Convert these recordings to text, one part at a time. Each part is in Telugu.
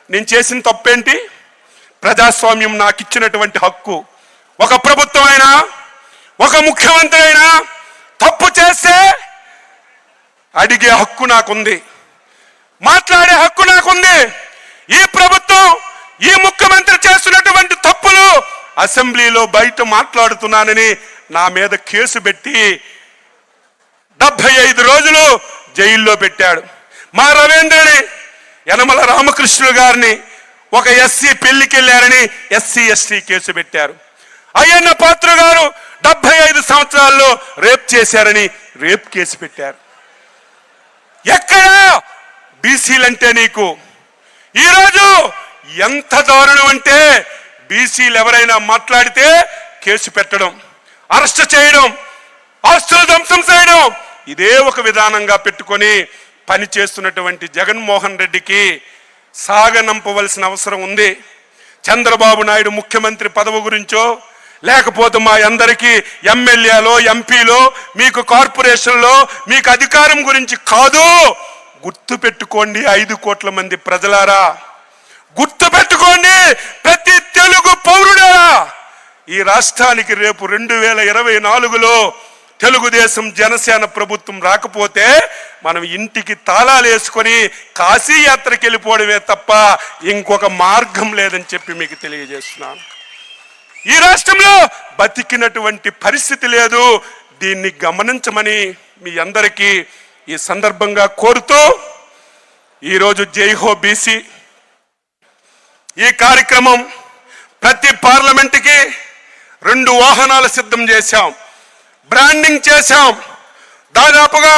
నేను చేసిన తప్పేంటి? ప్రజాస్వామ్యం నాకు ఇచ్చినటువంటి హక్కు. ఒక ప్రభుత్వం అయినా, ఒక ముఖ్యమంత్రి అయినా తప్పు చేస్తే అడిగే హక్కు నాకుంది, మాట్లాడే హక్కు నాకుంది. ఈ ప్రభుత్వం, ఈ ముఖ్యమంత్రి చేస్తున్నటువంటి తప్పులు అసెంబ్లీలో బయట మాట్లాడుతున్నానని నా మీద కేసు పెట్టి 75 రోజులు జైల్లో పెట్టాడు. మా రవీంద్రని, యనమల రామకృష్ణుడు గారిని ఒక ఎస్సీ పెళ్లికి వెళ్ళారని ఎస్సీ ఎస్టీ కేసు పెట్టారు. అయ్యన్న పాత్ర గారు 75 సంవత్సరాల్లో రేప్ చేశారని రేప్ కేసు పెట్టారు. ఎక్కడ బీసీలంటే నీకు? ఈరోజు ఎంత దారుణం అంటే బీసీలు ఎవరైనా మాట్లాడితే కేసు పెట్టడం, అరెస్ట్ చేయడం, ఆస్తులు ధ్వంసం చేయడం, ఇదే ఒక విధానంగా పెట్టుకొని పని చేస్తున్నటువంటి జగన్మోహన్ రెడ్డికి సాగనంపవలసిన అవసరం ఉంది. చంద్రబాబు నాయుడు ముఖ్యమంత్రి పదవి గురించో, లేకపోతే మా అందరికీ ఎమ్మెల్యేలో, ఎంపీలో, మీకు కార్పొరేషన్లో మీకు అధికారం గురించి కాదు. గుర్తు పెట్టుకోండి 5 కోట్ల మంది ప్రజలారా, గుర్తు పెట్టుకోండి ప్రతి తెలుగు పౌరుడా. ఈ రాష్ట్రానికి రేపు 2024లో తెలుగుదేశం జనసేన ప్రభుత్వం రాకపోతే మనం ఇంటికి తాళాలు వేసుకొని కాశీ యాత్రకి వెళ్ళిపోవడమే తప్ప ఇంకొక మార్గం లేదని చెప్పి మీకు తెలియజేస్తున్నాను. ఈ రాష్ట్రంలో బతికినటువంటి పరిస్థితి లేదు. దీన్ని గమనించమని మీ అందరికీ ఈ సందర్భంగా కోరుతూ, ఈరోజు జై హో బీసీ ఈ కార్యక్రమం ప్రతి పార్లమెంటుకి 2 వాహనాలు సిద్ధం చేశాం, బ్రాండింగ్ చేశాం. దాదాపుగా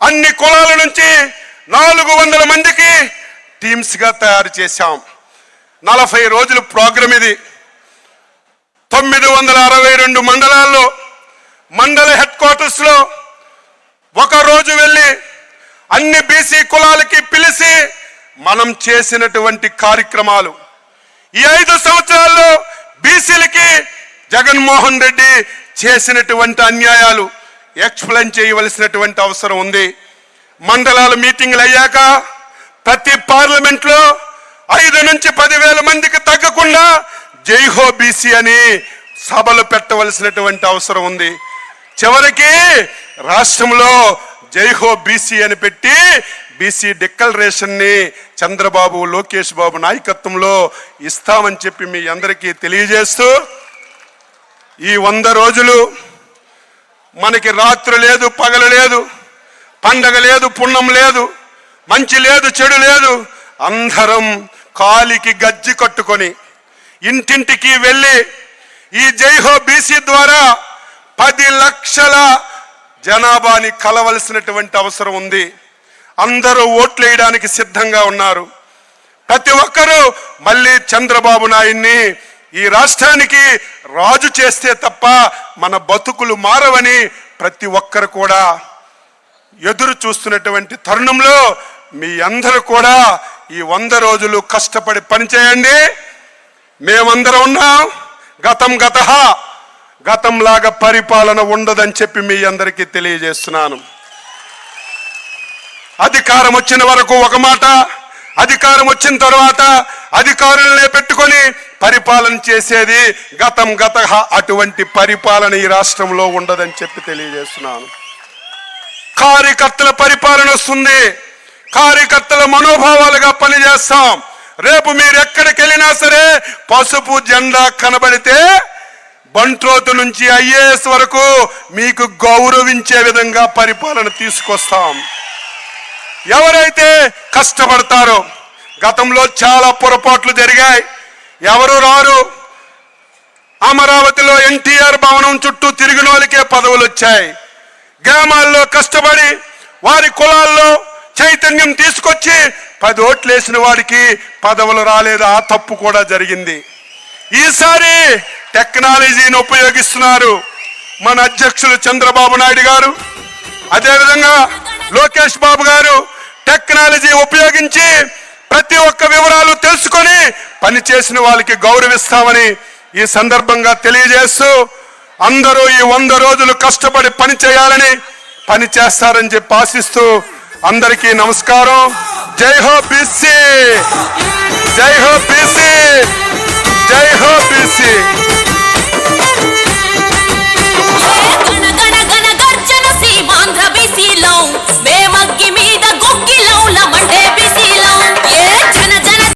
అన్ని కులాల నుంచి 400 మందికి టీమ్స్గా తయారు చేశాం. 40 రోజుల ప్రోగ్రాం ఇది. 962 మండలాల్లో, మండల హెడ్ క్వార్టర్స్లో ఒక రోజు వెళ్ళి అన్ని బీసీ కులాలకి పిలిచి మనం చేసినటువంటి కార్యక్రమాలు, ఈ 5 సంవత్సరాల్లో బీసీలకి జగన్మోహన్ రెడ్డి చేసినటువంటి అన్యాయాలు ఎక్స్ప్లెయిన్ చేయవలసినటువంటి అవసరం ఉంది. మండలాల మీటింగ్లు అయ్యాక ప్రతి పార్లమెంట్లో 5 నుంచి 10,000 మందికి తగ్గకుండా జై హో బీసీ అని సభలు పెట్టవలసినటువంటి అవసరం ఉంది. చివరికి రాష్ట్రంలో జై హో బీసీ అని పెట్టి బీసీ డిక్లరేషన్ ని చంద్రబాబు, లోకేష్ బాబు నాయకత్వంలో ఇస్తామని చెప్పి మీ అందరికీ తెలియజేస్తూ, ఈ 100 రోజులు మనకి రాత్రి లేదు, పగలు లేదు, పండగ లేదు, పుణ్యం లేదు, మంచి లేదు, చెడు లేదు. అందరం కాలికి గజ్జి కట్టుకొని ఇంటింటికి వెళ్ళి ఈ జై హో బీసీ ద్వారా 10 లక్షల జనాభాని కలవలసినటువంటి అవసరం ఉంది. అందరూ ఓట్లు వేయడానికి సిద్ధంగా ఉన్నారు. ప్రతి ఒక్కరూ మళ్ళీ చంద్రబాబు నాయుడిని ఈ రాష్ట్రానికి రాజు చేస్తే తప్ప మన బతుకులు మారవని ప్రతి ఒక్కరు కూడా ఎదురు చూస్తున్నటువంటి తరుణంలో మీ అందరూ కూడా ఈ 100 రోజులు కష్టపడి పనిచేయండి. మేమందరం ఉన్నాం. గతంలాగా పరిపాలన ఉండదని చెప్పి మీ అందరికీ తెలియజేస్తున్నాను. అధికారం వచ్చిన వరకు ఒక మాట, అధికారం వచ్చిన తర్వాత అధికారులనే పెట్టుకొని పరిపాలన చేసేది అటువంటి పరిపాలన ఈ రాష్ట్రంలో ఉండదని చెప్పి తెలియజేస్తున్నాను. కార్యకర్తల పరిపాలన వస్తుంది. కార్యకర్తల మనోభావాలుగా పనిచేస్తాం. రేపు మీరు ఎక్కడికి వెళ్ళినా సరే పసుపు జెండా కనబడితే బంట్రోతు నుంచి ఐఏఎస్ వరకు మీకు గౌరవించే విధంగా పరిపాలన తీసుకొస్తాం. ఎవరైతే కష్టపడతారో, గతంలో చాలా పొరపాట్లు జరిగాయి, ఎవరు రారు. అమరావతిలో ఎన్టీఆర్ భవనం చుట్టూ తిరిగిన వాళ్ళకే పదవులు వచ్చాయి. గ్రామాల్లో కష్టపడి వారి కులాల్లో చైతన్యం తీసుకొచ్చి 10 ఓట్లు వేసిన వాడికి పదవులు రాలేదు. ఆ తప్పు కూడా జరిగింది. ఈసారి టెక్నాలజీని ఉపయోగిస్తున్నారు మన అధ్యక్షులు చంద్రబాబు నాయుడు గారు, అదేవిధంగా లోకేష్ బాబు గారు. టెక్నాలజీ ఉపయోగించి ప్రతి ఒక్క వివరాలు తెలుసుకొని పనిచేసిన వాళ్ళకి గౌరవిస్తామని ఈ సందర్భంగా తెలియజేస్తూ, అందరూ ఈ 100 రోజులు కష్టపడి పని చేయాలని, పని చేస్తారని చెప్పి ఆశిస్తూ అందరికీ నమస్కారం. జై హో బీసీ.